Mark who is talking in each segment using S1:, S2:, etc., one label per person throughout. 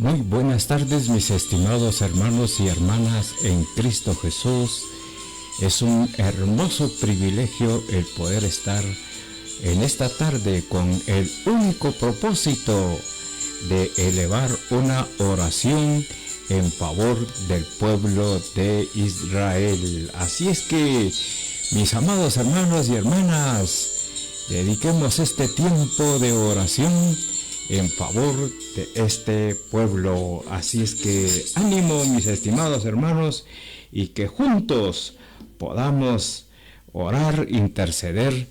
S1: Muy buenas tardes, mis estimados hermanos y hermanas en Cristo Jesús. Es un hermoso privilegio el poder estar en esta tarde con el único propósito de elevar una oración en favor del pueblo de Israel. Así es que, mis amados hermanos y hermanas, dediquemos este tiempo de oración en favor de este pueblo. Así es que ánimo, mis estimados hermanos, y que juntos podamos orar, interceder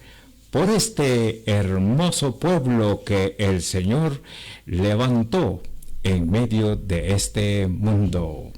S1: por este hermoso pueblo que el Señor levantó en medio de este mundo.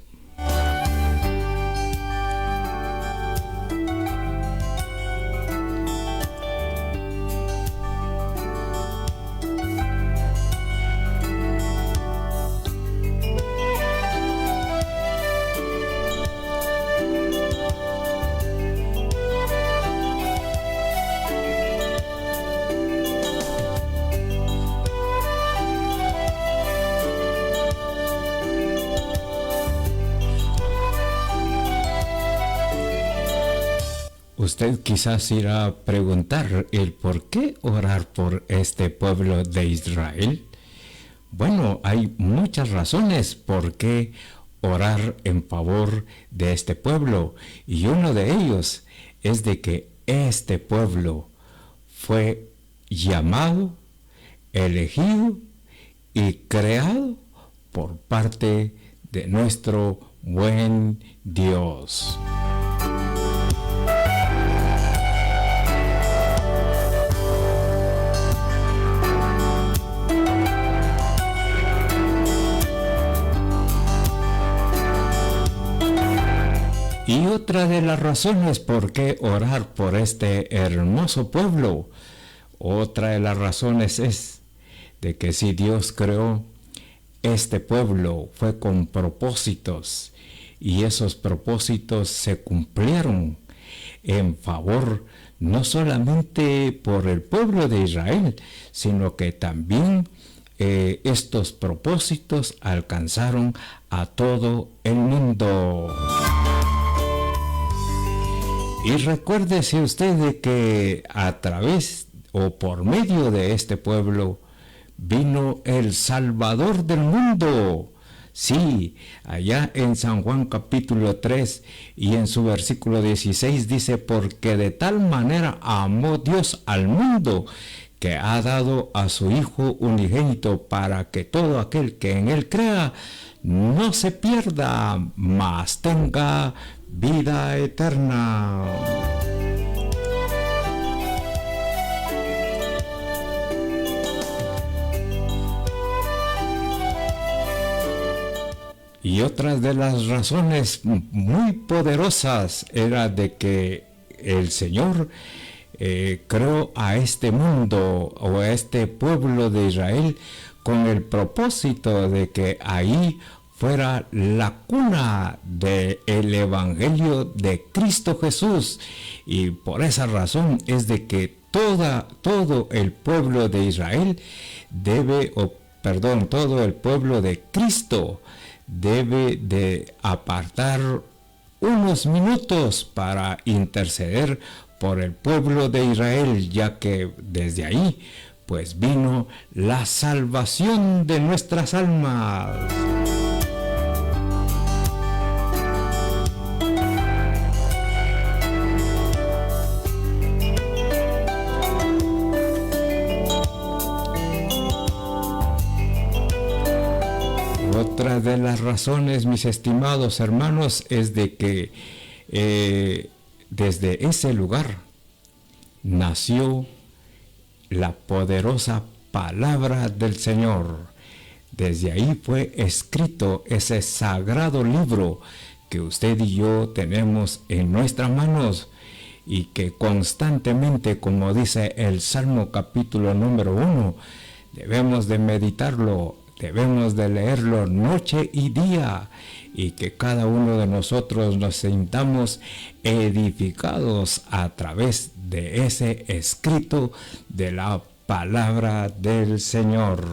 S1: Usted quizás irá a preguntar el por qué orar por este pueblo de Israel. Bueno, hay muchas razones por qué orar en favor de este pueblo, y uno de ellos es de que este pueblo fue llamado, elegido y creado por parte de nuestro buen Dios. Y otra de las razones por qué orar por este hermoso pueblo, otra de las razones es de que si Dios creó este pueblo fue con propósitos, y esos propósitos se cumplieron en favor no solamente por el pueblo de Israel, sino que también estos propósitos alcanzaron a todo el mundo. Y recuérdese usted de que a través o por medio de este pueblo vino el Salvador del mundo. Sí, allá en San Juan capítulo 3 y en su versículo 16 dice: porque de tal manera amó Dios al mundo, que ha dado a su Hijo unigénito, para que todo aquel que en él crea no se pierda, mas tenga vida eterna. Y otra de las razones muy poderosas era de que el Señor creó a este mundo o a este pueblo de Israel con el propósito de que ahí fuera la cuna del Evangelio de Cristo Jesús. Y por esa razón es de que todo el pueblo de Israel todo el pueblo de Cristo debe de apartar unos minutos para interceder por el pueblo de Israel, ya que desde ahí pues vino la salvación de nuestras almas. Otra de las razones, mis estimados hermanos, es de que desde ese lugar nació la poderosa palabra del Señor. Desde ahí fue escrito ese sagrado libro que usted y yo tenemos en nuestras manos, y que constantemente, como dice el Salmo capítulo número 1, debemos de meditarlo, debemos de leerlo noche y día, y que cada uno de nosotros nos sintamos edificados a través de ese escrito de la palabra del Señor.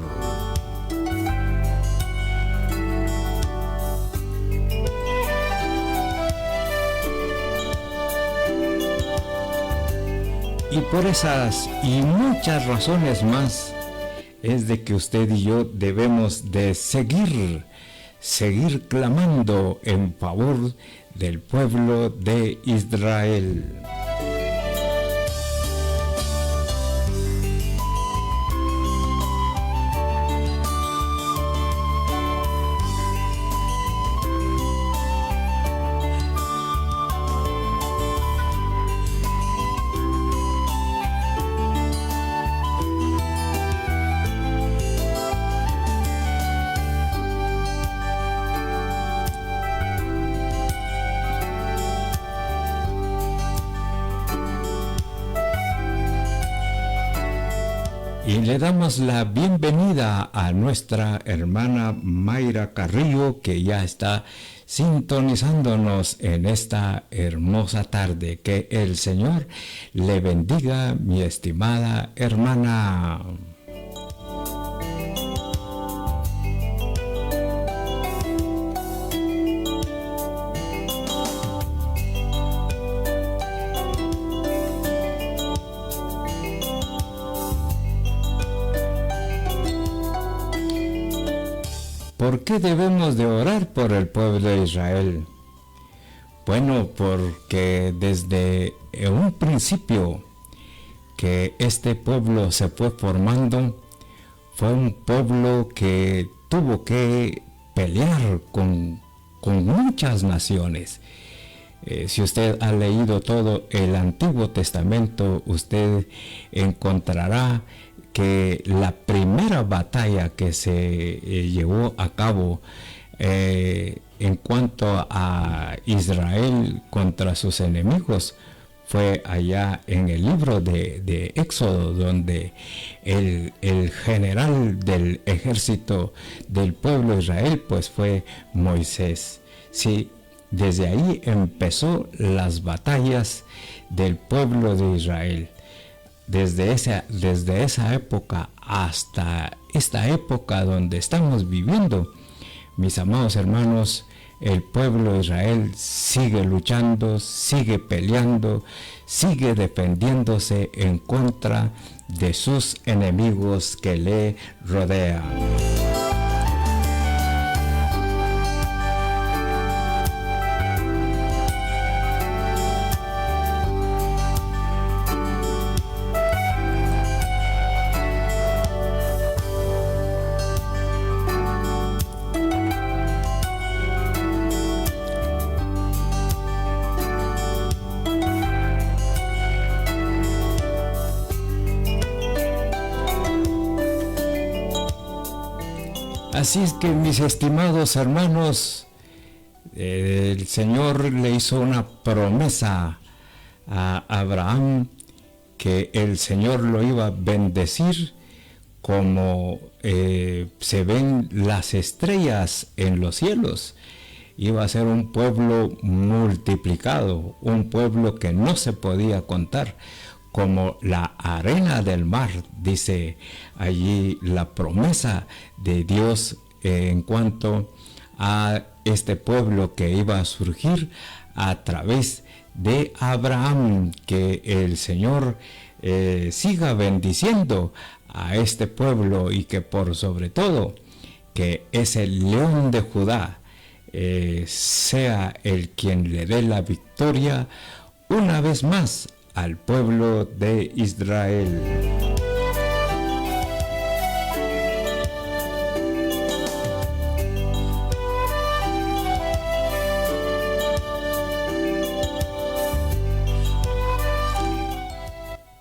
S1: Y por esas y muchas razones más es de que usted y yo debemos de seguir clamando en favor del pueblo de Israel. Y le damos la bienvenida a nuestra hermana Mayra Carrillo, que ya está sintonizándonos en esta hermosa tarde. Que el Señor le bendiga, mi estimada hermana. ¿Por qué debemos de orar por el pueblo de Israel? Bueno, porque desde un principio que este pueblo se fue formando, fue un pueblo que tuvo que pelear con muchas naciones. Si usted ha leído todo el Antiguo Testamento, usted encontrará que la primera batalla que se llevó a cabo en cuanto a Israel contra sus enemigos fue allá en el libro de Éxodo, donde el general del ejército del pueblo de Israel pues fue Moisés. Sí, desde ahí empezó las batallas del pueblo de Israel. Desde esa época hasta esta época donde estamos viviendo, mis amados hermanos, el pueblo de Israel sigue luchando, sigue peleando, sigue defendiéndose en contra de sus enemigos que le rodean. Así es que, mis estimados hermanos, el Señor le hizo una promesa a Abraham que el Señor lo iba a bendecir como se ven las estrellas en los cielos. Iba a ser un pueblo multiplicado, un pueblo que no se podía contar, como la arena del mar, dice allí la promesa de Dios en cuanto a este pueblo que iba a surgir a través de Abraham. Que el Señor siga bendiciendo a este pueblo y que por sobre todo que ese león de Judá sea el quien le dé la victoria una vez más al pueblo de Israel.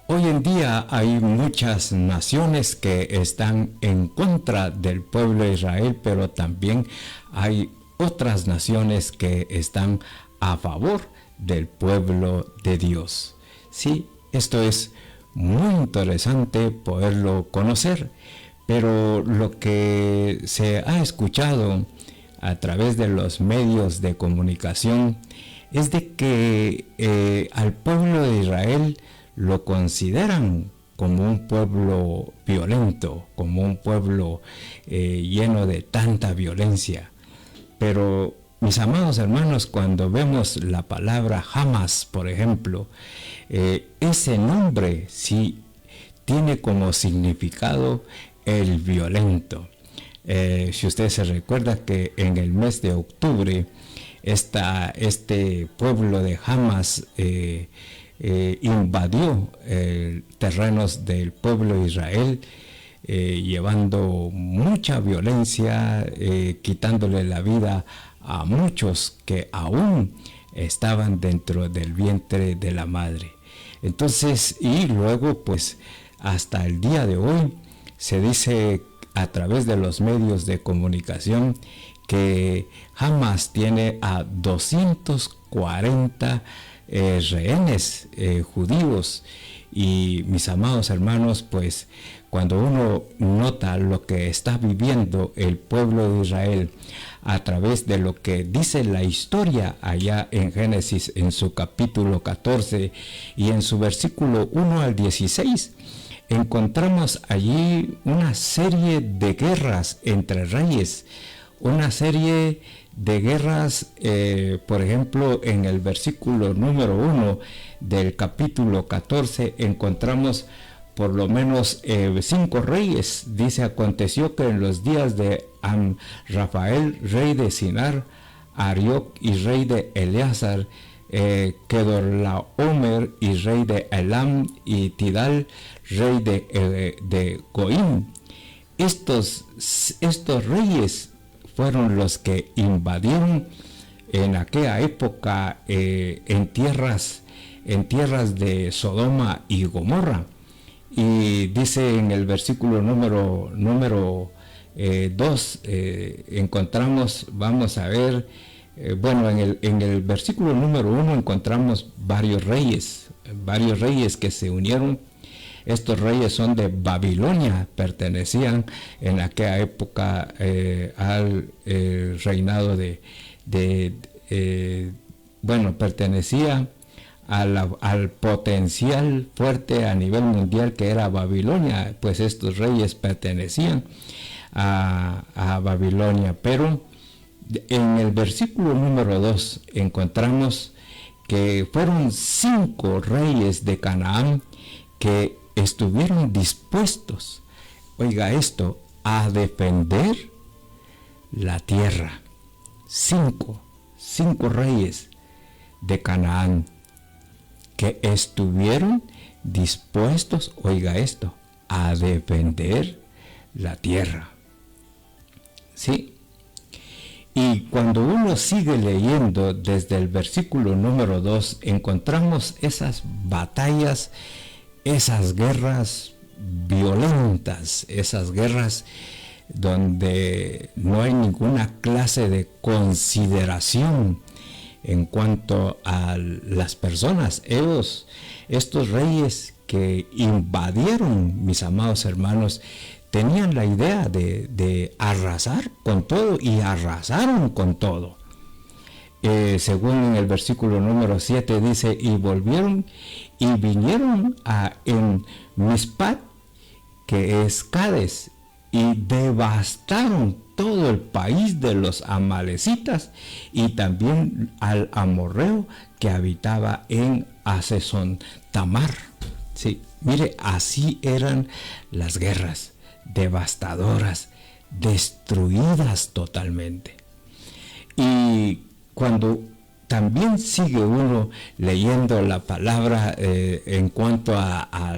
S1: Hoy en día hay muchas naciones que están en contra del pueblo de Israel, pero también hay otras naciones que están a favor del pueblo de Dios. Sí, esto es muy interesante poderlo conocer, pero lo que se ha escuchado a través de los medios de comunicación es de que al pueblo de Israel lo consideran como un pueblo violento, como un pueblo lleno de tanta violencia. Pero mis amados hermanos, cuando vemos la palabra Hamas, por ejemplo, ese nombre sí tiene como significado el violento. Si usted se recuerda que en el mes de octubre, este pueblo de Hamas invadió terrenos del pueblo de Israel, llevando mucha violencia, quitándole la vida a muchos que aún estaban dentro del vientre de la madre. Entonces, y luego pues hasta el día de hoy se dice a través de los medios de comunicación que Hamas tiene a 240 rehenes judíos. Y mis amados hermanos, pues cuando uno nota lo que está viviendo el pueblo de Israel a través de lo que dice la historia allá en Génesis, en su capítulo 14 y en su versículo 1 al 16, encontramos allí una serie de guerras entre reyes, una serie de guerras, por ejemplo, en el versículo número 1 del capítulo 14 encontramos por lo menos 5 reyes. Dice: aconteció que en los días de Rafael, rey de Sinar, Arioc y rey de Eleazar, Kedorlaomer y rey de Elam, y Tidal, rey de Goim. Estos reyes fueron los que invadieron en aquella época en tierras de Sodoma y Gomorra. Y dice en el versículo número 2, encontramos, vamos a ver, en el versículo número 1 encontramos varios reyes que se unieron. Estos reyes son de Babilonia, pertenecían en aquella época al reinado pertenecía al potencial fuerte a nivel mundial que era Babilonia. Pues estos reyes pertenecían a Babilonia. Pero en el versículo número 2 encontramos que fueron 5 reyes de Canaán que estuvieron dispuestos, oiga esto, a defender la tierra. 5 reyes de Canaán que estuvieron dispuestos, oiga esto, a defender la tierra. ¿Sí? Y cuando uno sigue leyendo desde el versículo número 2, encontramos esas batallas, esas guerras violentas, esas guerras donde no hay ninguna clase de consideración en cuanto a las personas. Estos reyes que invadieron, mis amados hermanos, tenían la idea de arrasar con todo, y arrasaron con todo. Según en el versículo número 7 dice: y volvieron y vinieron en Mispat, que es Cades, y devastaron todo el país de los amalecitas, y también al amorreo que habitaba en Hasezón Tamar. Sí, mire, así eran las guerras, devastadoras, destruidas totalmente. Y cuando también sigue uno leyendo la palabra en cuanto a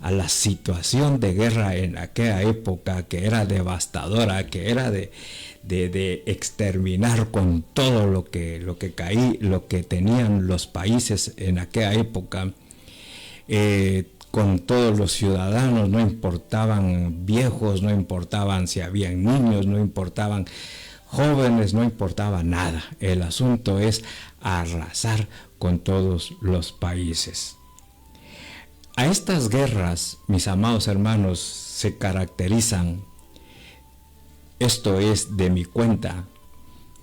S1: la situación de guerra en aquella época, que era devastadora, que era de exterminar con todo lo que tenían los países en aquella época, con todos los ciudadanos, no importaban viejos, no importaban si habían niños, no importaban jóvenes, no importaba nada. El asunto es arrasar con todos los países. A estas guerras, mis amados hermanos, se caracterizan, esto es de mi cuenta,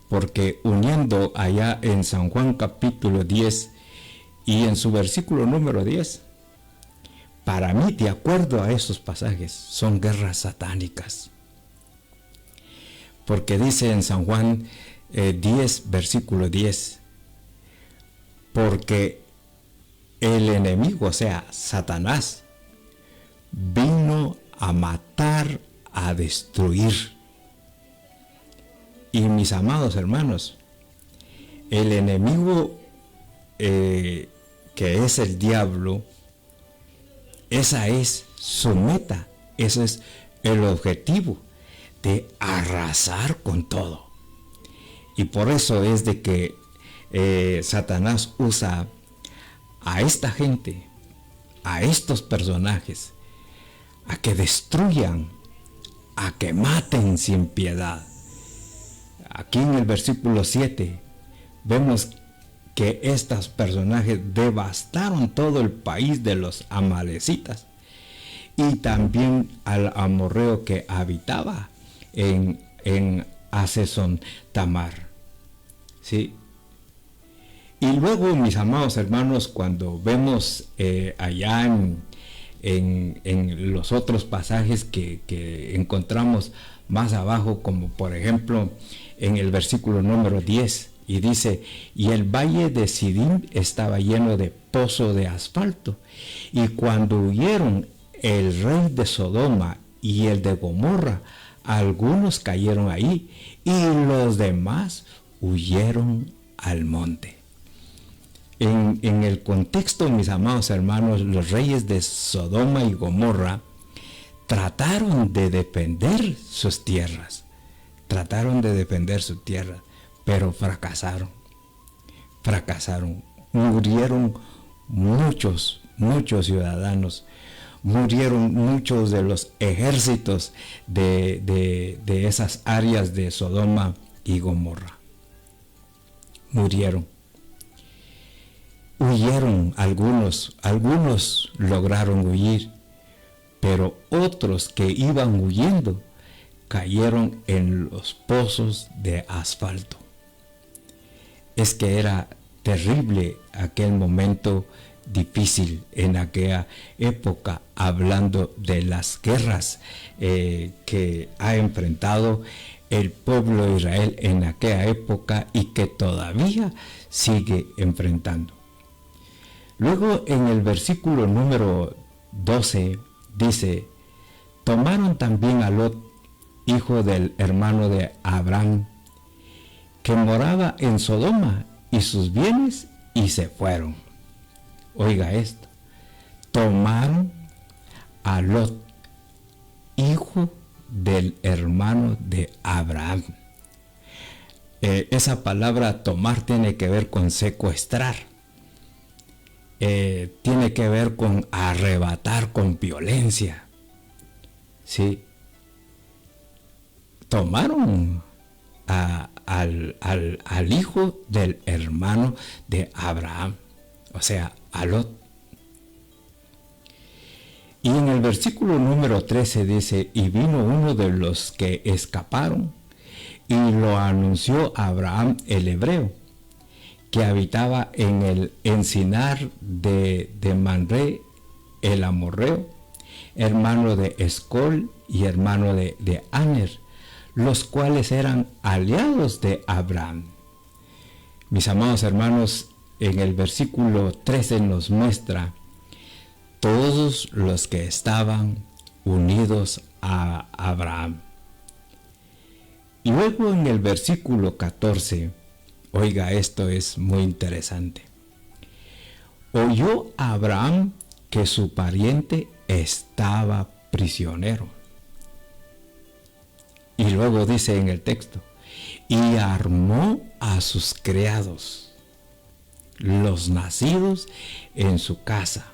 S1: porque uniendo allá en San Juan capítulo 10 y en su versículo número 10, para mí, de acuerdo a esos pasajes, son guerras satánicas. Porque dice en San Juan 10, versículo 10. Porque el enemigo, o sea, Satanás, vino a matar, a destruir. Y mis amados hermanos, el enemigo que es el diablo, esa es su meta, ese es el objetivo, de arrasar con todo. Y por eso es de que Satanás usa a esta gente, a estos personajes, a que destruyan, a que maten sin piedad. Aquí en el versículo 7 vemos que estos personajes devastaron todo el país de los amalecitas y también al amorreo que habitaba en Hazezón Tamar. ¿Sí? Y luego, mis amados hermanos, cuando vemos allá en los otros pasajes que encontramos más abajo, como por ejemplo en el versículo número 10, y dice: y el valle de Siddim estaba lleno de pozo de asfalto, y cuando huyeron el rey de Sodoma y el de Gomorra, algunos cayeron ahí, y los demás huyeron al monte. En el contexto, mis amados hermanos, los reyes de Sodoma y Gomorra trataron de defender sus tierras, pero fracasaron. Murieron muchos ciudadanos, murieron muchos de los ejércitos de esas áreas de Sodoma y Gomorra. Murieron. Huyeron algunos lograron huir, pero otros que iban huyendo cayeron en los pozos de asfalto. Es que era terrible aquel momento difícil en aquella época, hablando de las guerras que ha enfrentado el pueblo de Israel en aquella época y que todavía sigue enfrentando. Luego en el versículo número 12 dice: tomaron también a Lot, hijo del hermano de Abraham, que moraba en Sodoma, y sus bienes, y se fueron. Oiga esto: tomaron a Lot, hijo del hermano de Abraham. Esa palabra tomar tiene que ver con secuestrar. Tiene que ver con arrebatar con violencia. ¿Sí? Tomaron al hijo del hermano de Abraham, o sea, a Lot. Y en el versículo número 13 dice: y vino uno de los que escaparon y lo anunció a Abraham el hebreo, que habitaba en el encinar de Manré el amorreo, hermano de Escol y hermano de Aner, los cuales eran aliados de Abraham. Mis amados hermanos, en el versículo 13 nos muestra todos los que estaban unidos a Abraham. Y luego en el versículo 14, oiga, esto es muy interesante. Oyó Abraham que su pariente estaba prisionero. Y luego dice en el texto: y armó a sus criados, los nacidos en su casa,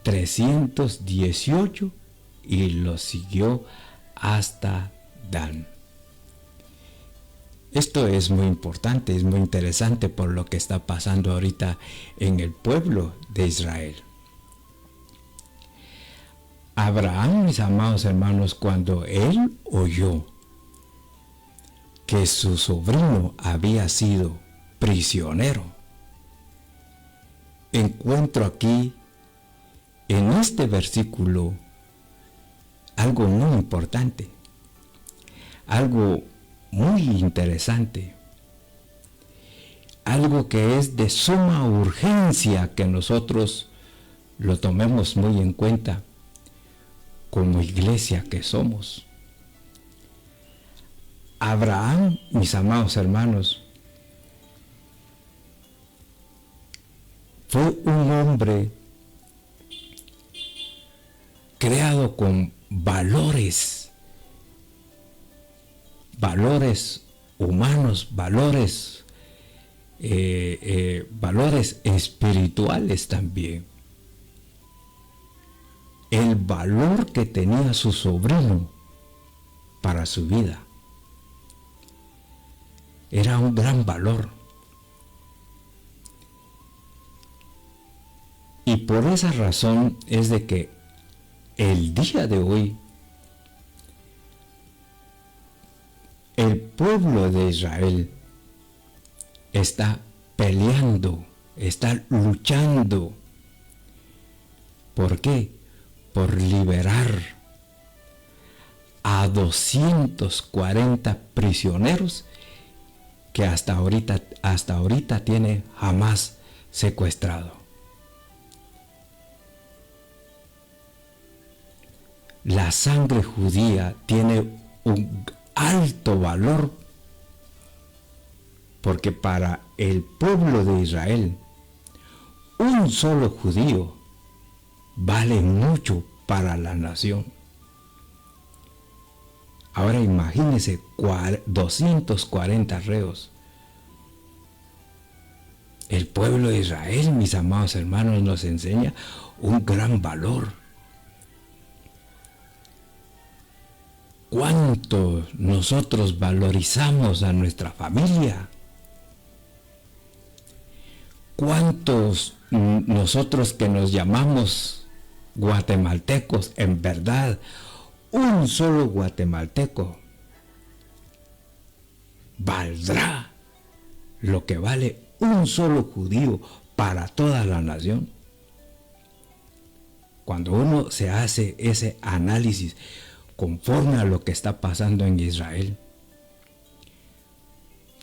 S1: 318, y los siguió hasta Dan. Esto es muy importante, es muy interesante por lo que está pasando ahorita en el pueblo de Israel. Abraham, mis amados hermanos, cuando él oyó que su sobrino había sido prisionero, encuentro aquí en este versículo algo muy importante, algo muy interesante, algo que es de suma urgencia que nosotros lo tomemos muy en cuenta como iglesia que somos. Abraham, mis amados hermanos, fue un hombre creado con valores humanos, valores espirituales también. El valor que tenía su sobrino para su vida era un gran valor. Y por esa razón es de que el día de hoy el pueblo de Israel está peleando, está luchando. ¿Por qué? Por liberar a 240 prisioneros que hasta ahorita tiene Hamás secuestrado. La sangre judía tiene un alto valor, porque para el pueblo de Israel un solo judío vale mucho para la nación. Ahora imagínense 240 reos. El pueblo de Israel, mis amados hermanos, nos enseña un gran valor. ¿Cuánto nosotros valorizamos a nuestra familia? ¿Cuántos nosotros que nos llamamos guatemaltecos, en verdad, un solo guatemalteco valdrá lo que vale un solo judío para toda la nación? Cuando uno se hace ese análisis conforme a lo que está pasando en Israel,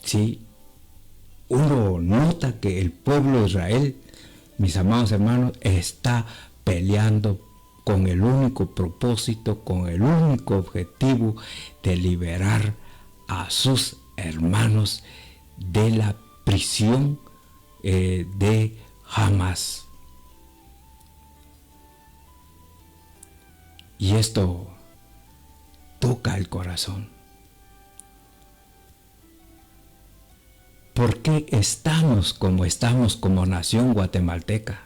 S1: sí, uno nota que el pueblo de Israel, mis amados hermanos, está peleando con el único propósito, con el único objetivo de liberar a sus hermanos de la prisión de Hamás. Y esto toca el corazón. ¿Por qué estamos como nación guatemalteca?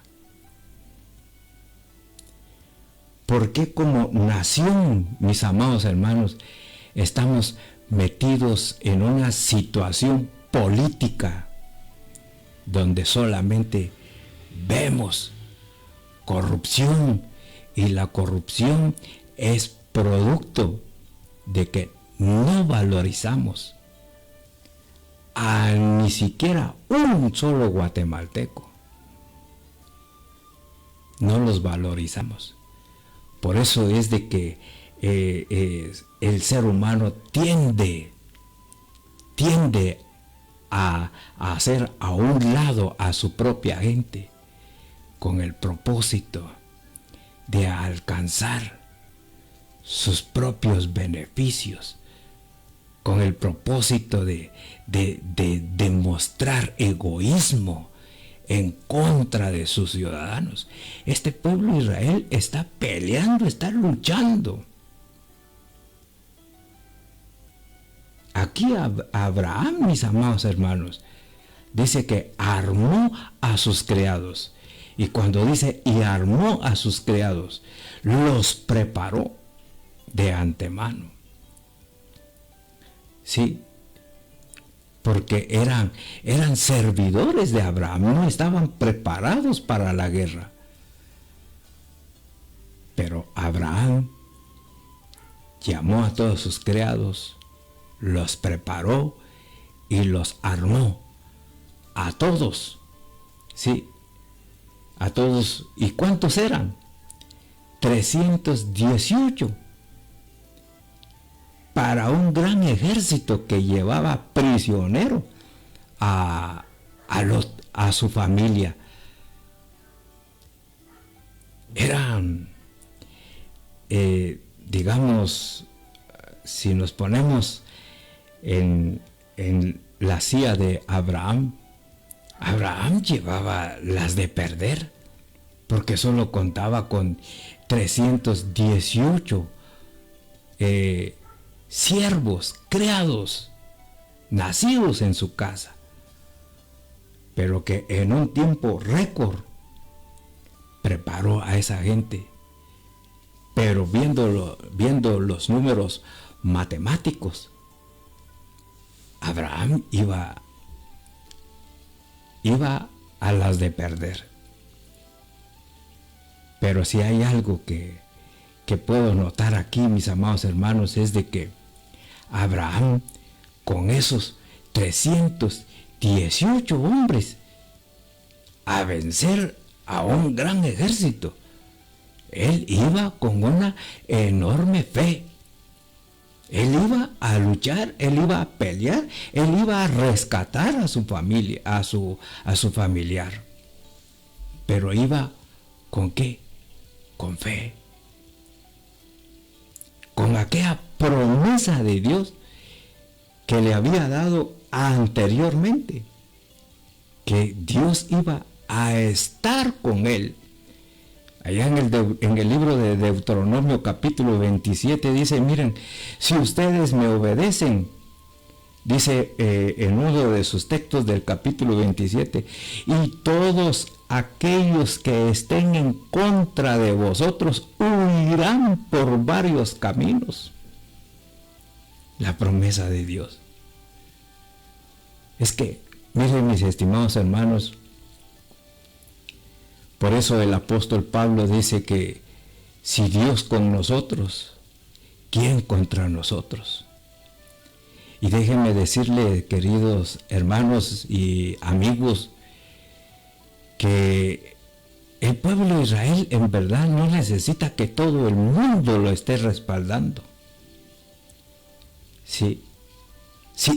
S1: ¿Por qué como nación, mis amados hermanos, estamos metidos en una situación política donde solamente vemos corrupción, y la corrupción es producto de que no valorizamos a ni siquiera un solo guatemalteco? No los valorizamos. Por eso es de que el ser humano tiende a hacer a un lado a su propia gente con el propósito de alcanzar sus propios beneficios, con el propósito de demostrar egoísmo en contra de sus ciudadanos. Este pueblo de Israel está peleando, está luchando. Aquí Abraham, mis amados hermanos, dice que armó a sus criados. Y cuando dice y armó a sus criados, los preparó de antemano. Sí, porque eran servidores de Abraham, no estaban preparados para la guerra. Pero Abraham llamó a todos sus criados, los preparó y los armó a todos. Sí, a todos. ¿Y cuántos eran? 318. Para un gran ejército que llevaba prisionero a a Lot, a su familia. Eran, digamos, si nos ponemos en la silla de Abraham, Abraham llevaba las de perder, porque solo contaba con 318 siervos, criados, nacidos en su casa, pero que en un tiempo récord preparó a esa gente. Pero viendo los números matemáticos, Abraham iba a las de perder. Pero si hay algo que puedo notar aquí, mis amados hermanos, es de que Abraham, con esos 318 hombres, a vencer a un gran ejército, él iba con una enorme fe. Él iba a luchar, él iba a pelear, él iba a rescatar a su familia, a su familiar. Pero iba ¿con qué? Con fe. Con aquella promesa de Dios que le había dado anteriormente, que Dios iba a estar con él. Allá en el libro de Deuteronomio capítulo 27 dice, miren, si ustedes me obedecen, dice en uno de sus textos del capítulo 27, y todos aquellos que estén en contra de vosotros huirán por varios caminos. La promesa de Dios. Es que, miren mis estimados hermanos, por eso el apóstol Pablo dice que si Dios con nosotros, ¿quién contra nosotros? Y déjenme decirle, queridos hermanos y amigos, que el pueblo de Israel en verdad no necesita que todo el mundo lo esté respaldando. Sí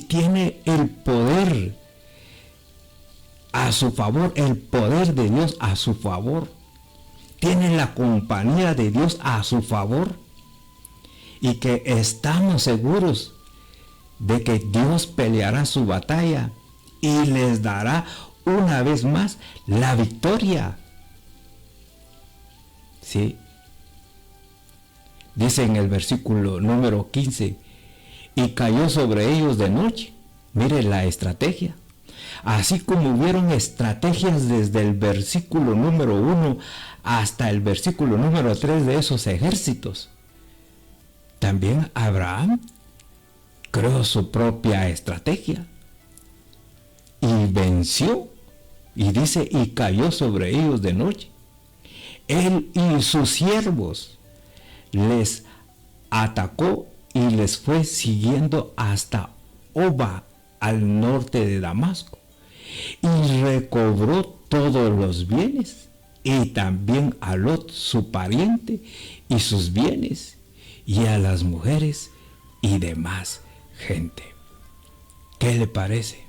S1: tiene el poder a su favor, el poder de Dios a su favor. Tiene la compañía de Dios a su favor. Y que estamos seguros de que Dios peleará su batalla y les dará una vez más la victoria. Sí. Dice en el versículo número 15, y cayó sobre ellos de noche. Mire la estrategia. Así como hubieron estrategias desde el versículo número 1 hasta el versículo número 3 de esos ejércitos, también Abraham creó su propia estrategia y venció. Y dice, y cayó sobre ellos de noche. Él y sus siervos les atacó y les fue siguiendo hasta Oba, al norte de Damasco, y recobró todos los bienes, y también a Lot su pariente y sus bienes, y a las mujeres y demás gente. ¿Qué le parece?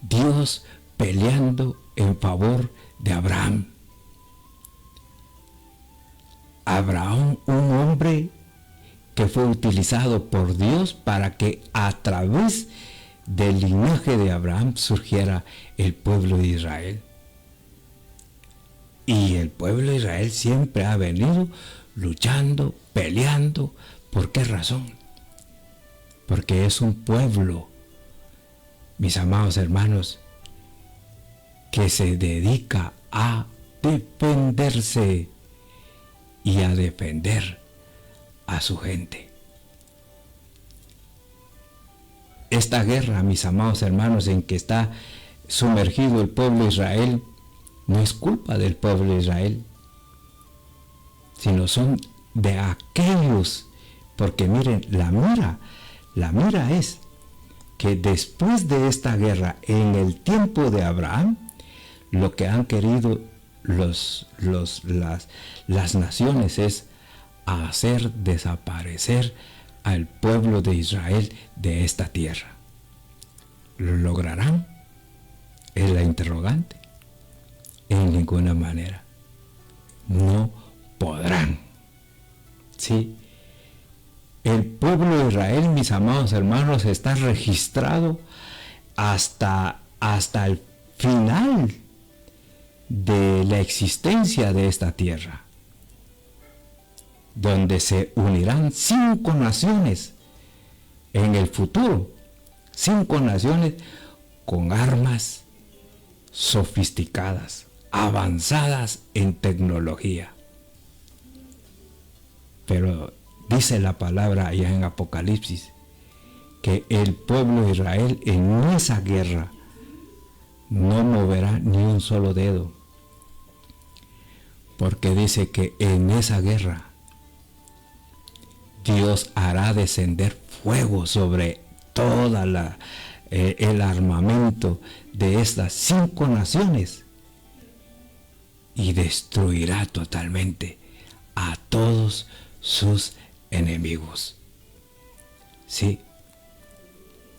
S1: Dios peleando en favor de Abraham. Abraham, un hombre que fue utilizado por Dios para que a través del linaje de Abraham surgiera el pueblo de Israel. Y el pueblo de Israel siempre ha venido luchando, peleando. ¿Por qué razón? Porque es un pueblo, mis amados hermanos, que se dedica a defenderse y a defender a su gente. Esta guerra, mis amados hermanos, en que está sumergido el pueblo de Israel, no es culpa del pueblo de Israel, sino son de aquellos, porque miren, la mira es que después de esta guerra, en el tiempo de Abraham, lo que han querido las naciones es hacer desaparecer al pueblo de Israel de esta tierra. ¿Lo lograrán? Es la interrogante. En ninguna manera. No podrán. ¿Sí? El pueblo de Israel, mis amados hermanos, está registrado hasta el final de la existencia de esta tierra, donde se unirán 5 naciones en el futuro, 5 naciones con armas sofisticadas, avanzadas en tecnología. Pero dice la palabra allá en Apocalipsis que el pueblo de Israel en esa guerra no moverá ni un solo dedo, porque dice que en esa guerra Dios hará descender fuego sobre toda el armamento de estas 5 naciones y destruirá totalmente a todos sus enemigos. Sí,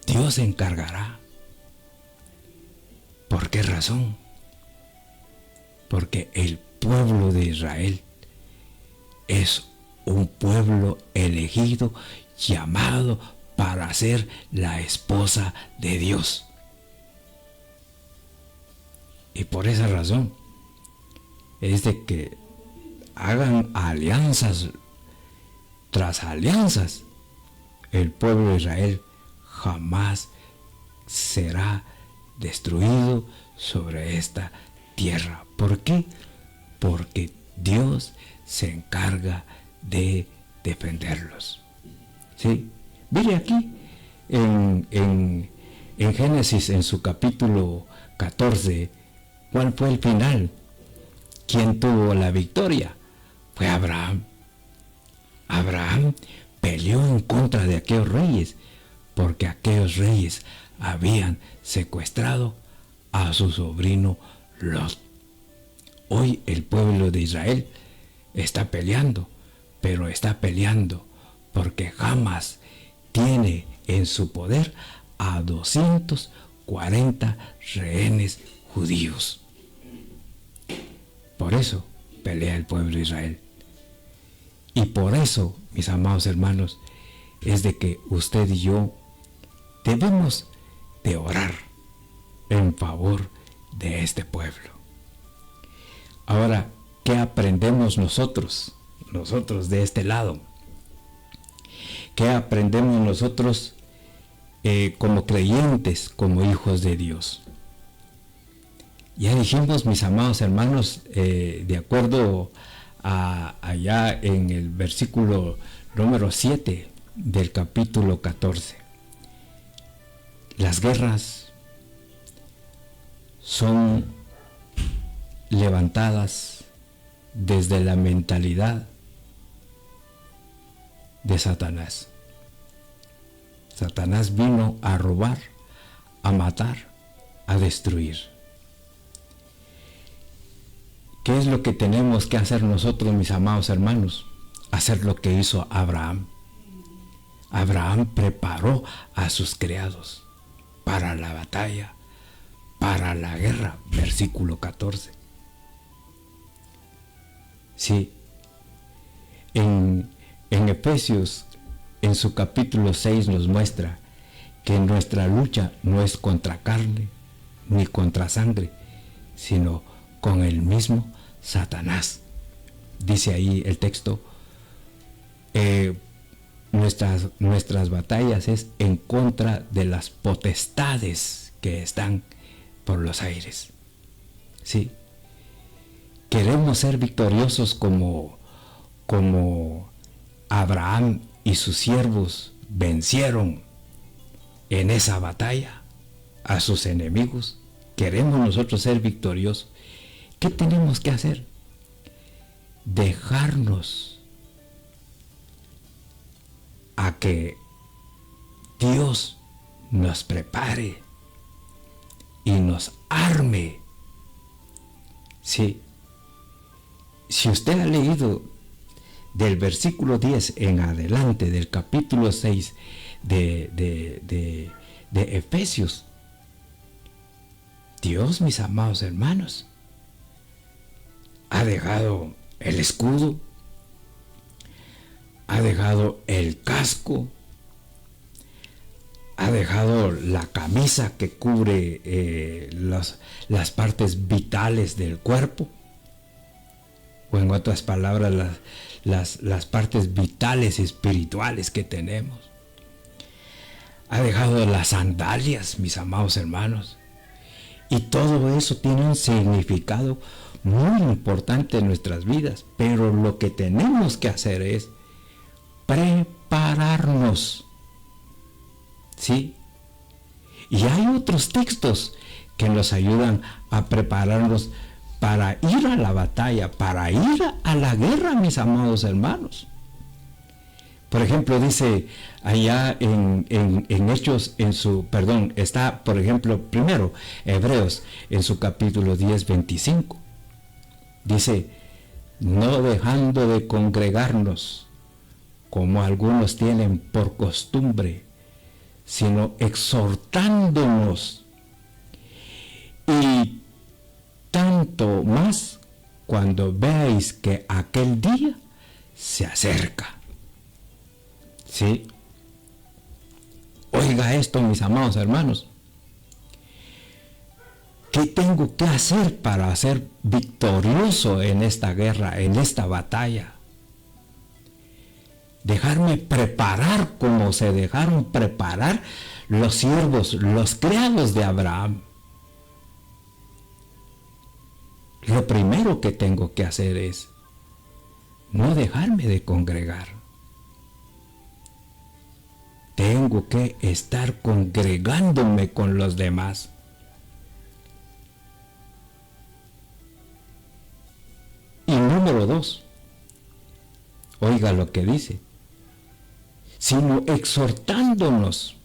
S1: Dios se encargará. ¿Por qué razón? Porque el pueblo de Israel es un pueblo elegido, llamado para ser la esposa de Dios. Y por esa razón es de que hagan alianzas tras alianzas. El pueblo de Israel jamás será destruido sobre esta tierra. ¿Por qué? Porque Dios se encarga de defenderlos. ¿Sí? Mire aquí en Génesis, en su capítulo 14, ¿cuál fue el final? ¿Quién tuvo la victoria? Fue Abraham. Abraham peleó en contra de aquellos reyes, porque aquellos reyes habían secuestrado a su sobrino Lot. Hoy el pueblo de Israel está peleando, pero está peleando porque jamás tiene en su poder a 240 rehenes judíos. Por eso pelea el pueblo de Israel. Y por eso, mis amados hermanos, es de que usted y yo debemos de orar en favor de este pueblo. Ahora, ¿qué aprendemos nosotros de este lado? ¿Qué aprendemos nosotros como creyentes, como hijos de Dios? Ya dijimos, mis amados hermanos, de acuerdo a allá en el versículo número 7 del capítulo 14, las guerras son levantadas desde la mentalidad de Satanás. Satanás vino a robar, a matar, a destruir. ¿Qué es lo que tenemos que hacer nosotros, mis amados hermanos? Hacer lo que hizo Abraham. Abraham preparó a sus criados para la batalla, para la guerra, versículo 14. Sí, en Efesios, en su capítulo 6, nos muestra que nuestra lucha no es contra carne ni contra sangre, sino con el mismo Satanás. Dice ahí el texto, nuestras batallas es en contra de las potestades que están por los aires. Sí, queremos ser victoriosos como Abraham y sus siervos vencieron en esa batalla a sus enemigos. Queremos nosotros ser victoriosos. ¿Qué tenemos que hacer? Dejarnos a que Dios nos prepare y nos arme. Sí. Si usted ha leído del versículo 10 en adelante del capítulo 6 de Efesios, Dios, mis amados hermanos, ha dejado el escudo, ha dejado el casco, ha dejado la camisa que cubre las partes vitales del cuerpo, o en otras palabras, las partes vitales espirituales que tenemos. Ha dejado las sandalias, mis amados hermanos, y todo eso tiene un significado muy importante en nuestras vidas, pero lo que tenemos que hacer es prepararnos, ¿sí? Y hay otros textos que nos ayudan a prepararnos para ir a la batalla, para ir a la guerra, mis amados hermanos. Por ejemplo, dice allá en Hechos, está, por ejemplo, primero, Hebreos, en su capítulo 10, 25. Dice, no dejando de congregarnos, como algunos tienen por costumbre, sino exhortándonos, y tanto más cuando veáis que aquel día se acerca. ¿Sí? Oiga esto, mis amados hermanos. ¿Qué tengo que hacer para ser victorioso en esta guerra, en esta batalla? Dejarme preparar como se dejaron preparar los siervos, los criados de Abraham. Lo primero que tengo que hacer es no dejarme de congregar. Tengo que estar congregándome con los demás. Y número 2, oiga lo que dice, sino exhortándonos.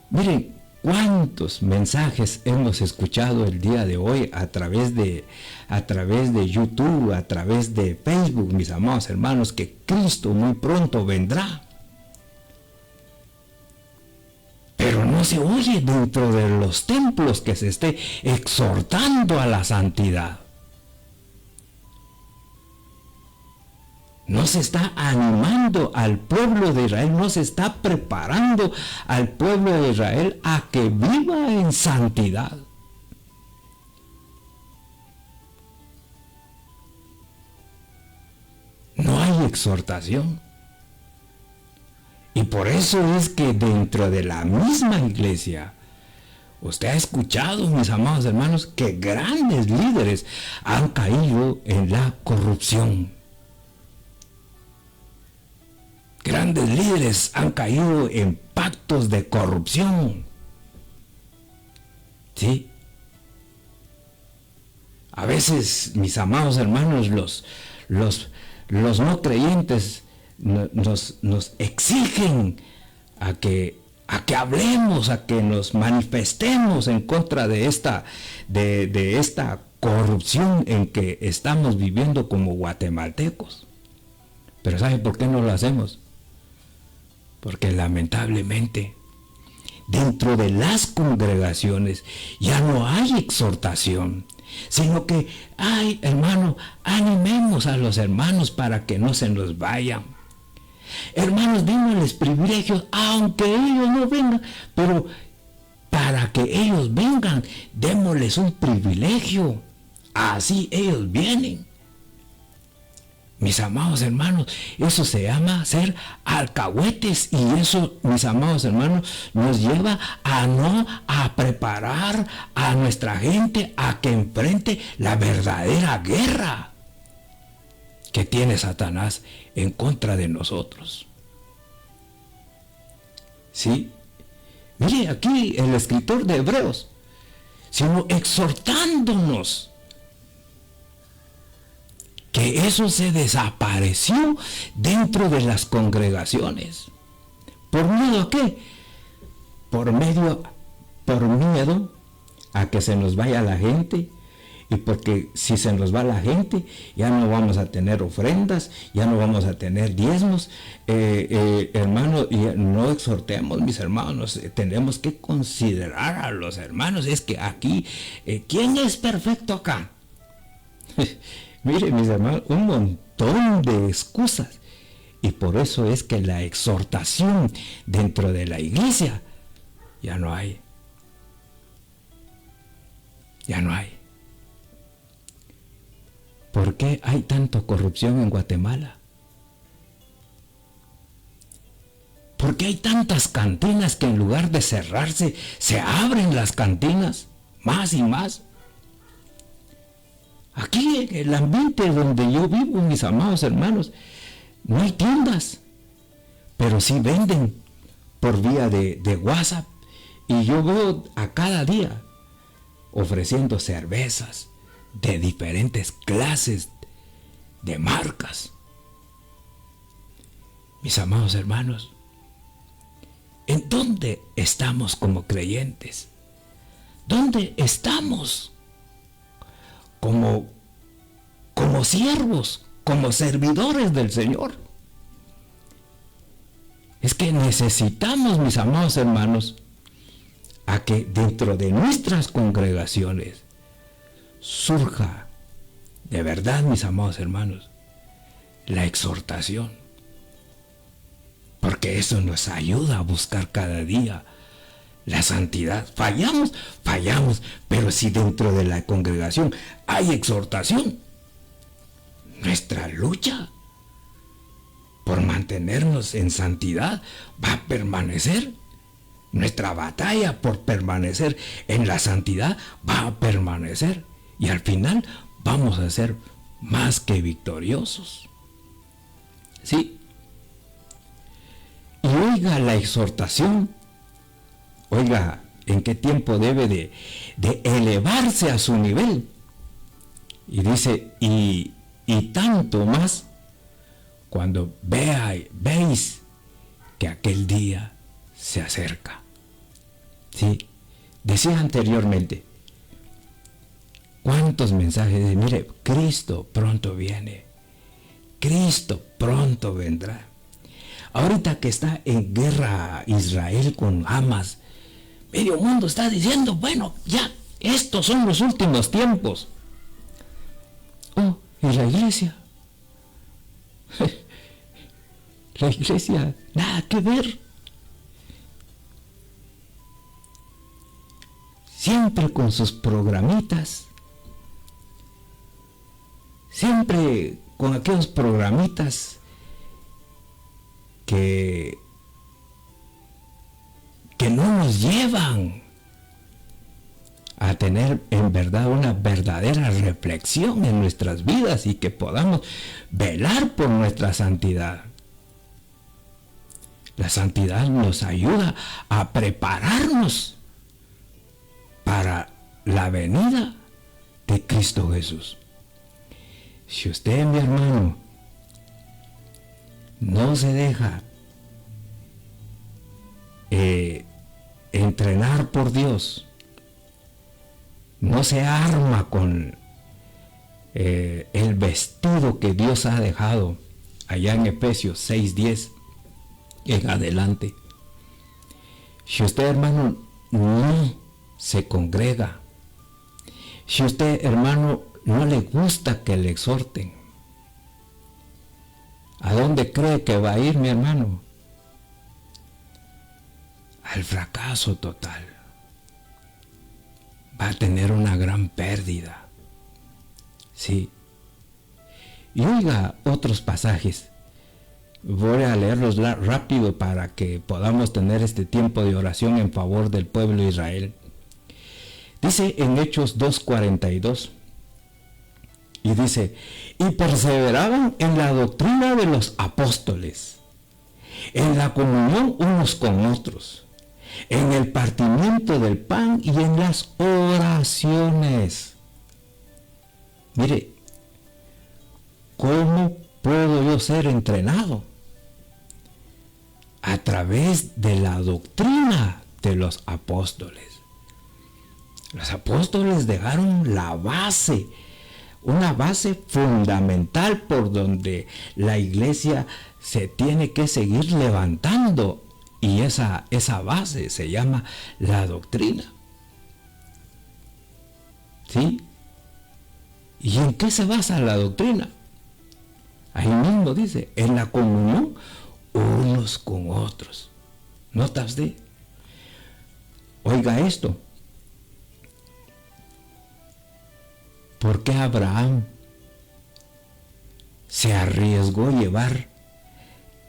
S1: Miren, cuántos mensajes hemos escuchado el día de hoy a través de YouTube, a través de Facebook, mis amados hermanos, que Cristo muy pronto vendrá. Pero no se oye dentro de los templos que se esté exhortando a la santidad. No se está animando al pueblo de Israel, no se está preparando al pueblo de Israel a que viva en santidad. No hay exhortación. Y por eso es que dentro de la misma iglesia, usted ha escuchado, mis amados hermanos, que grandes líderes han caído en la corrupción. Grandes líderes han caído en pactos de corrupción. ¿Sí? A veces, mis amados hermanos, los no creyentes nos exigen a que hablemos, a que nos manifestemos en contra de esta corrupción en que estamos viviendo como guatemaltecos. Pero ¿sabe por qué no lo hacemos? Porque lamentablemente dentro de las congregaciones ya no hay exhortación, sino que, ay, hermano, animemos a los hermanos para que no se nos vayan. Hermanos, démosles privilegios, aunque ellos no vengan, pero para que ellos vengan, démosles un privilegio, así ellos vienen. Mis amados hermanos, eso se llama ser alcahuetes, y eso, mis amados hermanos, nos lleva a preparar a nuestra gente a que enfrente la verdadera guerra que tiene Satanás en contra de nosotros. ¿Sí? Mire aquí el escritor de Hebreos, sino exhortándonos. Que eso se desapareció dentro de las congregaciones. ¿Por miedo a qué? Por miedo a que se nos vaya la gente y porque si se nos va la gente, ya no vamos a tener ofrendas, ya no vamos a tener diezmos. Hermanos, y no exhortemos, mis hermanos, tenemos que considerar a los hermanos. Es que aquí, ¿quién es perfecto acá? Mire, mis hermanos, un montón de excusas. Y por eso es que la exhortación dentro de la iglesia ya no hay. Ya no hay. ¿Por qué hay tanta corrupción en Guatemala? ¿Por qué hay tantas cantinas que en lugar de cerrarse, se abren las cantinas más y más? Aquí en el ambiente donde yo vivo, mis amados hermanos, no hay tiendas, pero sí venden por vía de WhatsApp. Y yo veo a cada día ofreciendo cervezas de diferentes clases de marcas. Mis amados hermanos, ¿en dónde estamos como creyentes? ¿Dónde estamos como siervos, como servidores del Señor? Es que necesitamos, mis amados hermanos, a que dentro de nuestras congregaciones surja de verdad, mis amados hermanos, la exhortación, porque eso nos ayuda a buscar cada día la santidad. Fallamos, pero si dentro de la congregación hay exhortación, nuestra lucha por mantenernos en santidad va a permanecer. Nuestra batalla por permanecer en la santidad va a permanecer. Y al final vamos a ser más que victoriosos. ¿Sí? Y oiga la exhortación. Oiga, ¿en qué tiempo debe de elevarse a su nivel? Y dice, y tanto más cuando veis que aquel día se acerca. Sí, decía anteriormente, ¿cuántos mensajes de, mire, Cristo pronto viene, Cristo pronto vendrá? Ahorita que está en guerra Israel con Hamas, medio mundo está diciendo, bueno, ya, estos son los últimos tiempos. Oh, ¿y la iglesia? La iglesia, nada que ver. Siempre con sus programitas. Siempre con aquellos programitas que no nos llevan a tener en verdad una verdadera reflexión en nuestras vidas y que podamos velar por nuestra santidad. La santidad nos ayuda a prepararnos para la venida de Cristo Jesús. Si usted, mi hermano, no se deja entrenar por Dios, no se arma con el vestido que Dios ha dejado allá en Efesios 6:10 en adelante, si usted, hermano, no se congrega, si usted, hermano, no le gusta que le exhorten, ¿a dónde cree que va a ir, mi hermano? Al fracaso total. Va a tener una gran pérdida. Sí. Y oiga otros pasajes. Voy a leerlos rápido para que podamos tener este tiempo de oración en favor del pueblo de Israel. Dice en Hechos 2:42. Y dice, y perseveraban en la doctrina de los apóstoles, en la comunión unos con otros, en el partimiento del pan y en las oraciones. Mire, ¿cómo puedo yo ser entrenado? A través de la doctrina de los apóstoles. Los apóstoles dejaron la base, una base fundamental por donde la iglesia se tiene que seguir levantando. Y esa base se llama la doctrina. ¿Sí? ¿Y en qué se basa la doctrina? Ahí mismo dice, en la comunión unos con otros. ¿Notas de? Oiga esto. ¿Por qué Abraham se arriesgó a llevar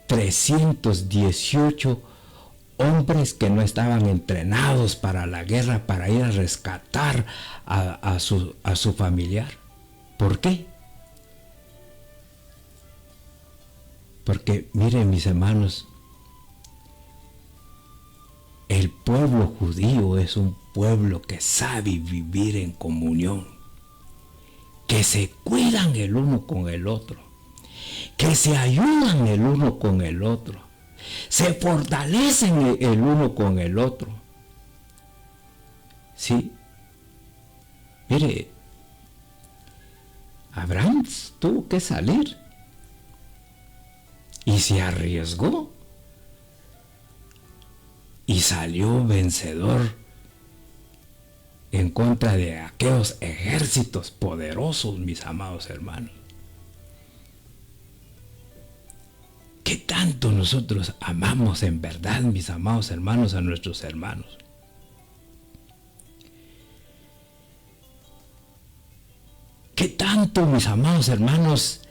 S1: 318 hombres que no estaban entrenados para la guerra para ir a rescatar a su familiar? ¿Por qué? Porque miren, mis hermanos, el pueblo judío es un pueblo que sabe vivir en comunión, que se cuidan el uno con el otro, que se ayudan el uno con el otro, se fortalecen el uno con el otro. Sí. Mire, Abraham tuvo que salir y se arriesgó y salió vencedor en contra de aquellos ejércitos poderosos, mis amados hermanos. ¿Qué tanto nosotros amamos en verdad, mis amados hermanos, a nuestros hermanos? ¿Qué tanto, mis amados hermanos,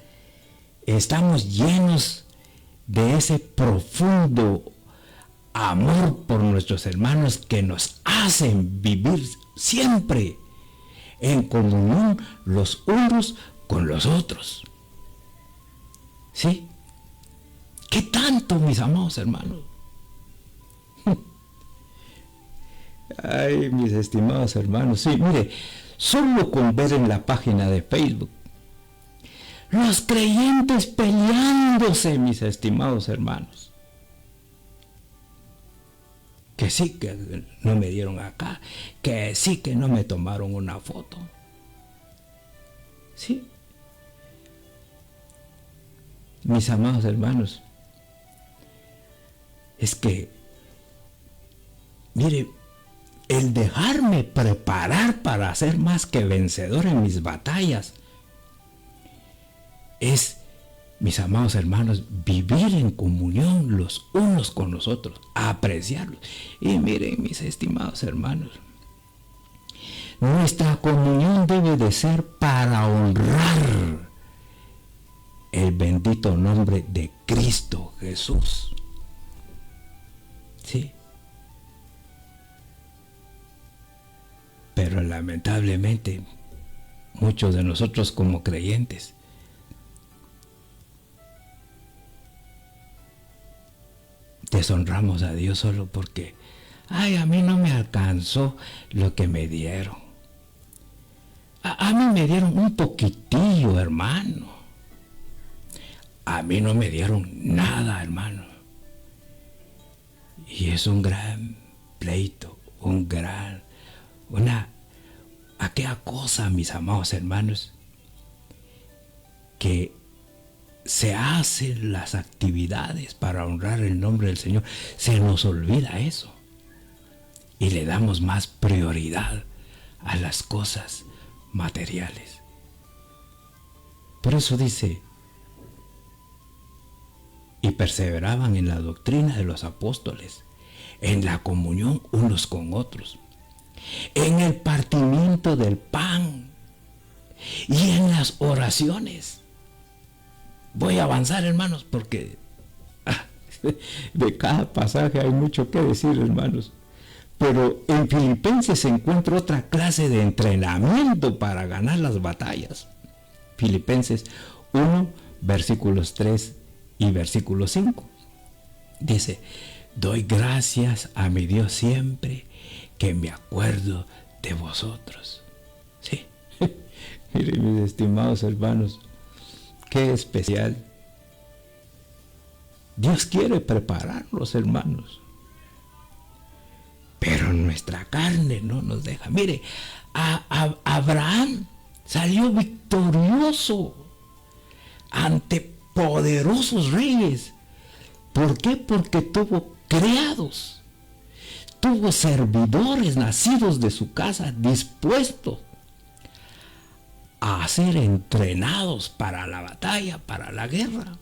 S1: estamos llenos de ese profundo amor por nuestros hermanos que nos hacen vivir siempre en comunión los unos con los otros? ¿Sí? ¿Qué tanto, mis amados hermanos? Ay, mis estimados hermanos, sí, mire, solo con ver en la página de Facebook los creyentes peleándose, mis estimados hermanos, que sí que no me dieron acá, que sí que no me tomaron una foto, sí, mis amados hermanos, es que, mire, el dejarme preparar para ser más que vencedor en mis batallas es, mis amados hermanos, vivir en comunión los unos con los otros, apreciarlos. Y miren, mis estimados hermanos, nuestra comunión debe de ser para honrar el bendito nombre de Cristo Jesús. Sí. Pero lamentablemente, muchos de nosotros como creyentes deshonramos a Dios solo porque, ay, a mí no me alcanzó lo que me dieron. A mí me dieron un poquitillo, hermano. A mí no me dieron nada, hermano. Y es un gran pleito, aquella cosa, mis amados hermanos, que se hacen las actividades para honrar el nombre del Señor, se nos olvida eso y le damos más prioridad a las cosas materiales. Por eso dice, y perseveraban en la doctrina de los apóstoles, en la comunión unos con otros, en el partimiento del pan y en las oraciones. Voy a avanzar, hermanos, porque de cada pasaje hay mucho que decir, hermanos. Pero en Filipenses se encuentra otra clase de entrenamiento para ganar las batallas. Filipenses 1, versículos 3 y versículo 5. Dice, doy gracias a mi Dios siempre que me acuerdo de vosotros. Sí. Miren, mis estimados hermanos, qué especial. Dios quiere prepararnos, hermanos. Pero nuestra carne no nos deja. Mire, Abraham salió victorioso ante poderosos reyes. ¿Por qué? Porque tuvo criados, tuvo servidores nacidos de su casa dispuestos a ser entrenados para la batalla, para la guerra.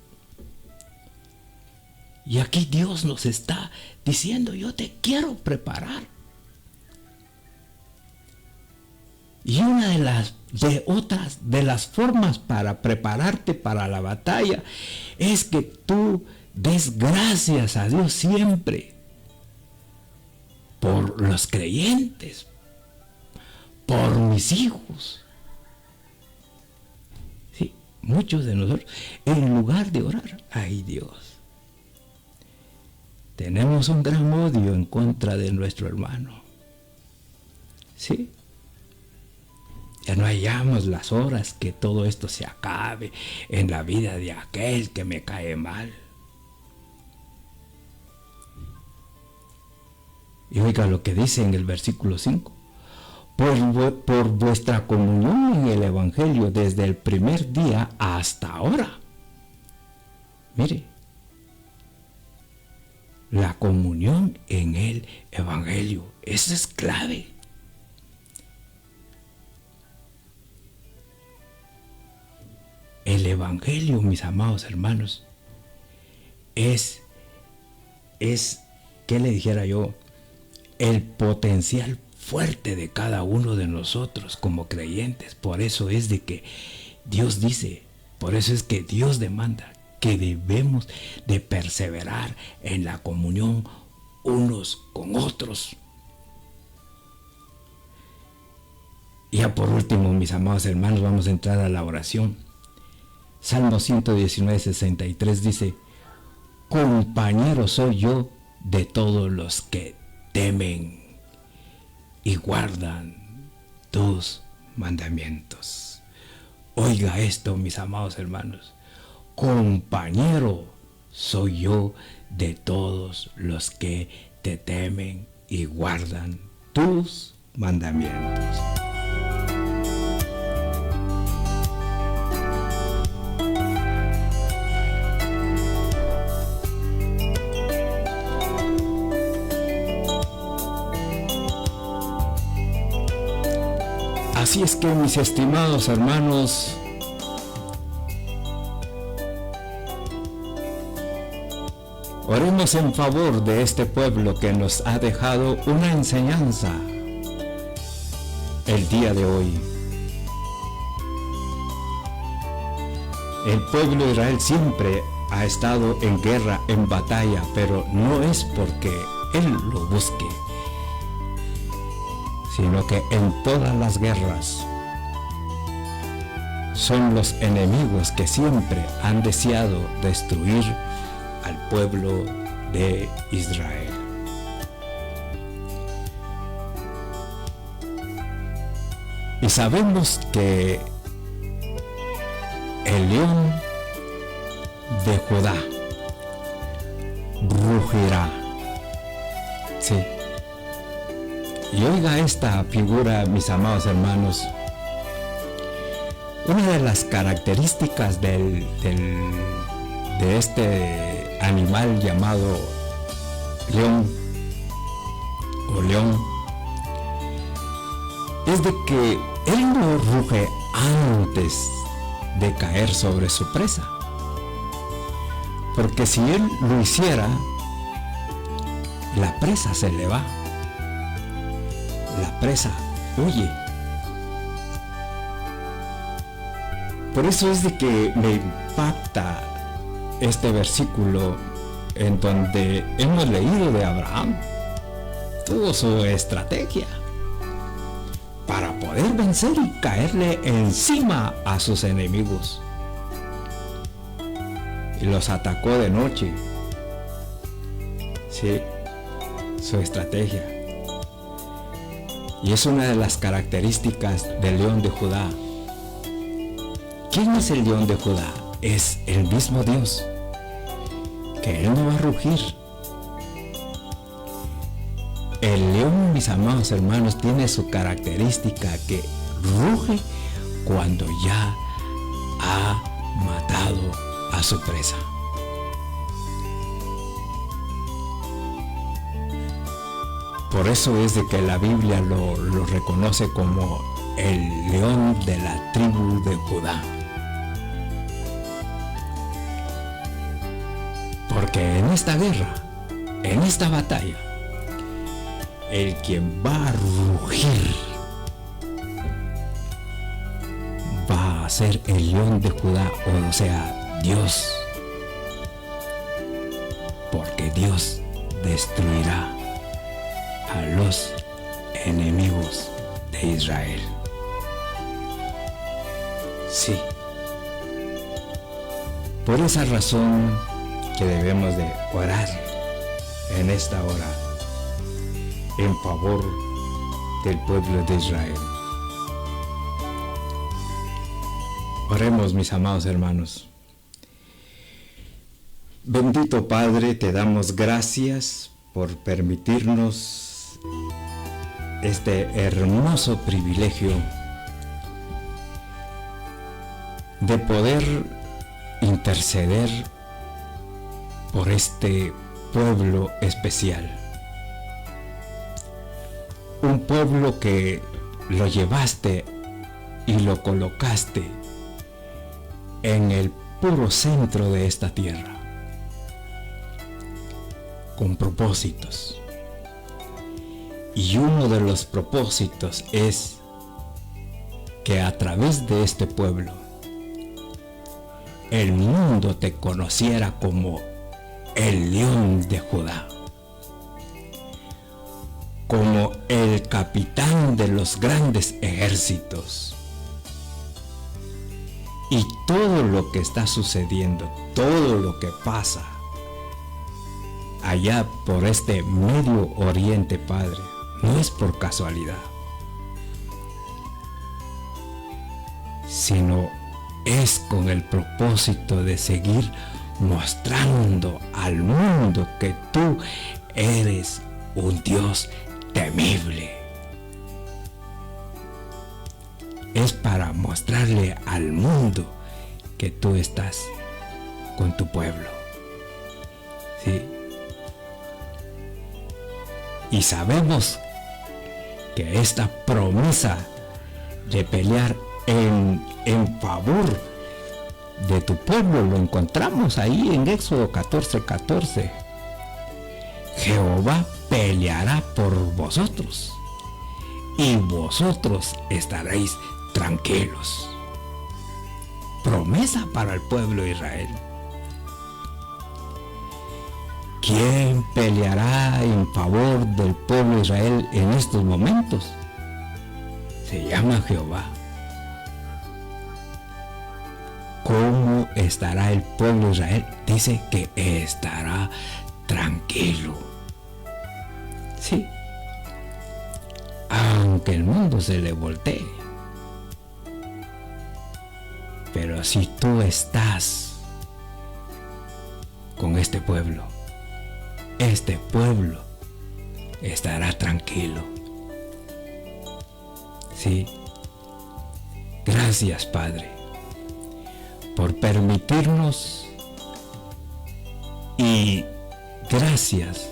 S1: Y aquí Dios nos está diciendo: yo te quiero preparar. Y una de las formas para prepararte para la batalla es que tú des gracias a Dios siempre por los creyentes, por mis hijos. Sí, muchos de nosotros, en lugar de orar, ay Dios, tenemos un gran odio en contra de nuestro hermano. Sí. Ya no hallamos las horas que todo esto se acabe en la vida de aquel que me cae mal. Y oiga lo que dice en el versículo 5. Por vuestra comunión en el Evangelio desde el primer día hasta ahora. Mire, la comunión en el Evangelio, eso es clave. El Evangelio, mis amados hermanos, es, ¿qué le dijera yo? El potencial fuerte de cada uno de nosotros como creyentes. Por eso es de que Dios dice, por eso es que Dios demanda que debemos de perseverar en la comunión unos con otros. Y ya por último, mis amados hermanos, vamos a entrar a la oración. Salmo 119, 63 dice: compañero soy yo de todos los que temen y guardan tus mandamientos. Oiga esto, mis amados hermanos: compañero soy yo de todos los que te temen y guardan tus mandamientos. Así es que, mis estimados hermanos, oremos en favor de este pueblo que nos ha dejado una enseñanza el día de hoy. El pueblo de Israel siempre ha estado en guerra, en batalla, pero no es porque él lo busque, sino que en todas las guerras son los enemigos que siempre han deseado destruir al pueblo de Israel. Y sabemos que el león de Judá rugirá. Sí. Y oiga esta figura, mis amados hermanos. Una de las características de este animal llamado león o león es de que él no ruge antes de caer sobre su presa, porque si él lo hiciera, la presa se le va, la presa huye. Por eso es de que me impacta este versículo en donde hemos leído de Abraham. Tuvo su estrategia para poder vencer y caerle encima a sus enemigos. Y los atacó de noche. Sí, su estrategia. Y es una de las características del león de Judá. ¿Quién es el león de Judá? Es el mismo Dios, que él no va a rugir. el león, mis amados hermanos, tiene su característica que ruge cuando ya ha matado a su presa. Por eso es de que la Biblia lo reconoce como el león de la tribu de Judá. Porque en esta guerra, en esta batalla, el quien va a rugir va a ser el león de Judá, o sea, Dios. Porque Dios destruirá a los enemigos de Israel. Sí. Por esa razón que debemos de orar en esta hora en favor del pueblo de Israel. Oremos, mis amados hermanos. Bendito Padre, te damos gracias por permitirnos este hermoso privilegio de poder interceder por este pueblo especial. Un pueblo que lo llevaste y lo colocaste en el puro centro de esta tierra, con propósitos. Y uno de los propósitos es que a través de este pueblo el mundo te conociera como el león de Judá, como el capitán de los grandes ejércitos. Y todo lo que está sucediendo, todo lo que pasa allá por este Medio Oriente, Padre, no es por casualidad, sino es con el propósito de seguir mostrando al mundo que tú eres un Dios temible. Es para mostrarle al mundo que tú estás con tu pueblo. ¿Sí? Y sabemos que esta promesa de pelear en favor de tu pueblo lo encontramos ahí en Éxodo 14:14. Jehová peleará por vosotros y vosotros estaréis tranquilos. Promesa para el pueblo de Israel. ¿Quién peleará en favor del pueblo de Israel en estos momentos? Se llama Jehová. ¿Cómo estará el pueblo de Israel? Dice que estará tranquilo. Sí. Aunque el mundo se le voltee. Pero si tú estás con este pueblo estará tranquilo. Sí. Gracias, Padre, por permitirnos, y gracias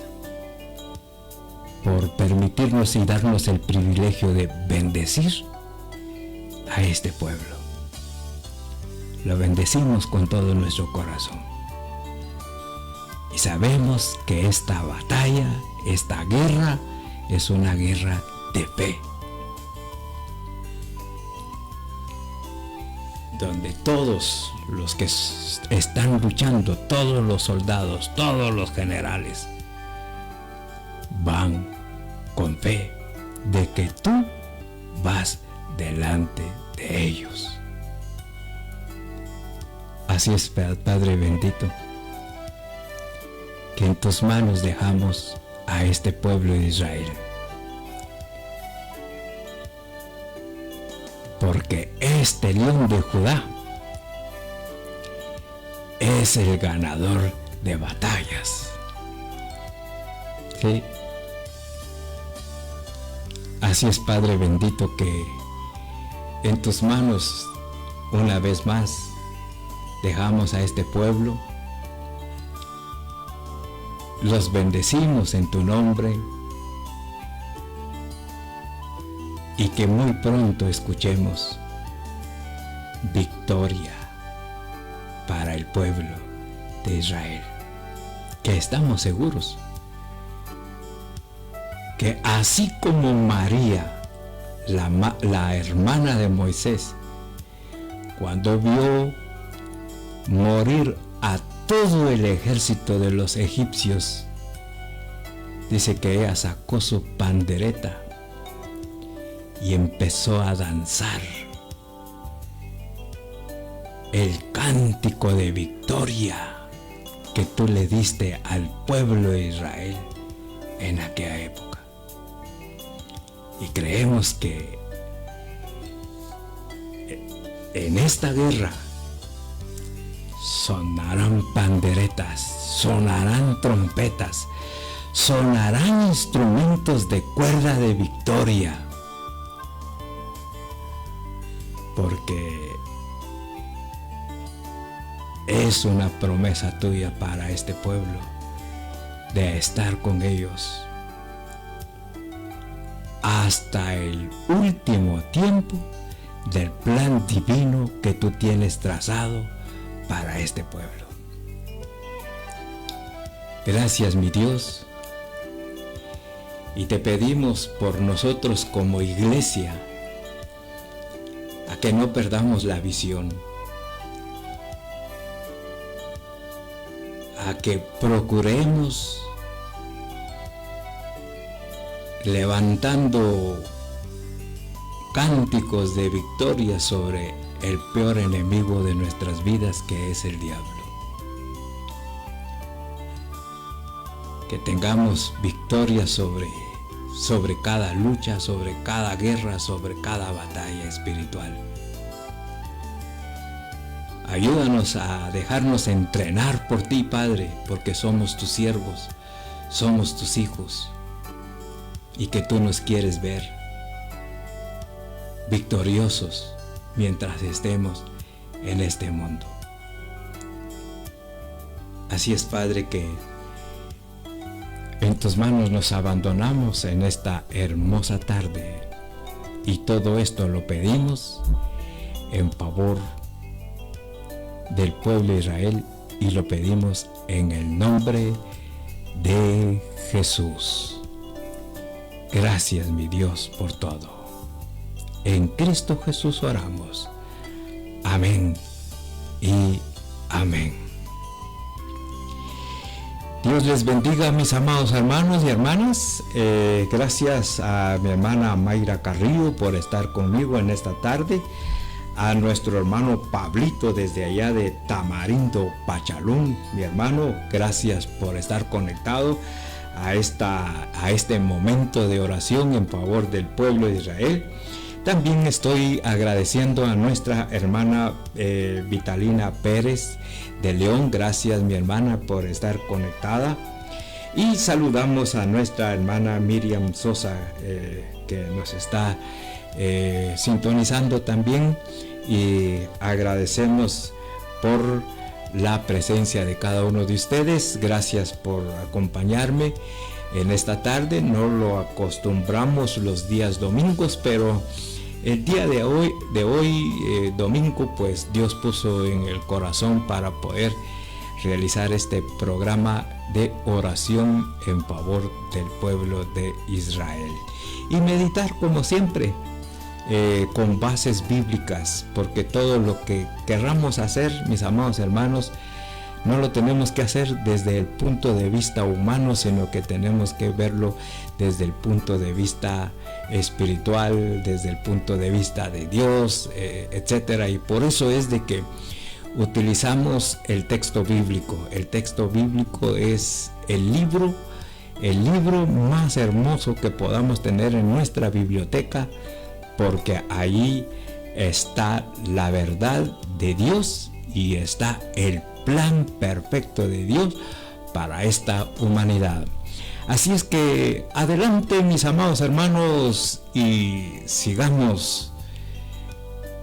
S1: por permitirnos y darnos el privilegio de bendecir a este pueblo. Lo bendecimos con todo nuestro corazón. Y sabemos que esta batalla, esta guerra, es una guerra de fe, donde todos los que están luchando, todos los soldados, todos los generales, van con fe de que tú vas delante de ellos. Así es, Padre bendito, que en tus manos dejamos a este pueblo de Israel, porque este león de Judá es el ganador de batallas. ¿Sí? Así es, Padre bendito, que en tus manos una vez más dejamos a este pueblo. Los bendecimos en tu nombre y que muy pronto escuchemos victoria para el pueblo de Israel, que estamos seguros que así como María, la hermana de Moisés, cuando vio morir a todo el ejército de los egipcios, dice que ella sacó su pandereta y empezó a danzar el cántico de victoria que tú le diste al pueblo de Israel en aquella época. Y creemos que en esta guerra sonarán panderetas, sonarán trompetas, sonarán instrumentos de cuerda de victoria, porque es una promesa tuya para este pueblo de estar con ellos hasta el último tiempo del plan divino que tú tienes trazado para este pueblo. Gracias, mi Dios, y te pedimos por nosotros como iglesia a que no perdamos la visión, a que procuremos levantando cánticos de victoria sobre el peor enemigo de nuestras vidas, que es el diablo. Que tengamos victoria sobre cada lucha, sobre cada guerra, sobre cada batalla espiritual. Ayúdanos a dejarnos entrenar por ti, Padre, porque somos tus siervos, somos tus hijos, y que tú nos quieres ver victoriosos mientras estemos en este mundo. Así es, Padre, que en tus manos nos abandonamos en esta hermosa tarde, y todo esto lo pedimos en favor del pueblo de Israel, y lo pedimos en el nombre de Jesús. Gracias, mi Dios, por todo. En Cristo Jesús oramos. Amén y amén. Dios les bendiga, mis amados hermanos y hermanas. Gracias a mi hermana Mayra Carrillo por estar conmigo en esta tarde. A nuestro hermano Pablito desde allá de Tamarindo, Pachalún. Mi hermano, gracias por estar conectado a este momento de oración en favor del pueblo de Israel. También estoy agradeciendo a nuestra hermana Vitalina Pérez de León. Gracias, mi hermana, por estar conectada. Y saludamos a nuestra hermana Miriam Sosa, que nos está sintonizando también, y agradecemos por la presencia de cada uno de ustedes. Gracias por acompañarme en esta tarde. No lo acostumbramos los días domingos, pero el día de hoy, domingo, pues Dios puso en el corazón para poder realizar este programa de oración en favor del pueblo de Israel y meditar, como siempre, con bases bíblicas, porque todo lo que querramos hacer, mis amados hermanos, no lo tenemos que hacer desde el punto de vista humano, sino que tenemos que verlo desde el punto de vista espiritual, desde el punto de vista de Dios, etcétera. Y por eso es de que utilizamos el texto bíblico. El texto bíblico es el libro más hermoso que podamos tener en nuestra biblioteca, porque ahí está la verdad de Dios y está el plan perfecto de Dios para esta humanidad. Así es que adelante, mis amados hermanos, y sigamos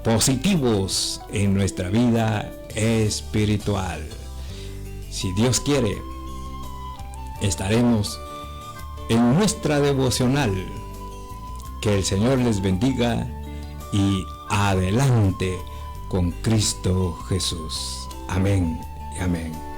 S1: positivos en nuestra vida espiritual. Si Dios quiere, estaremos en nuestra devocional. Que el Señor les bendiga y adelante con Cristo Jesús. Amén y amén.